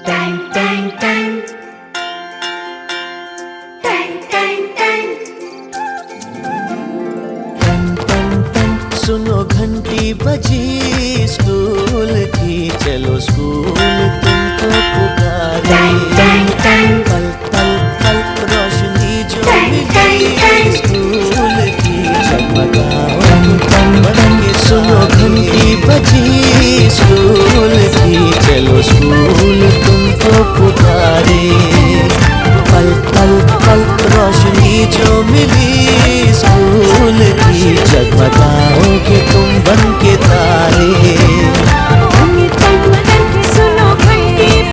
Tang Tang Tang Tang Tang Tang सुनो घंटी बजी स्कूल की, चलो स्कूल तुमको पुकारे। टैंग टैंग पल पल पल रोशनी जो मिली स्कूल की, जगमगाओगे तुम बनके। सुनो घंटी बजी स्कूल की, चलो स्कूल तुमको पुकारे। पल पल पल रोशनी जो मिली स्कूल की, जगमगाओगे तुम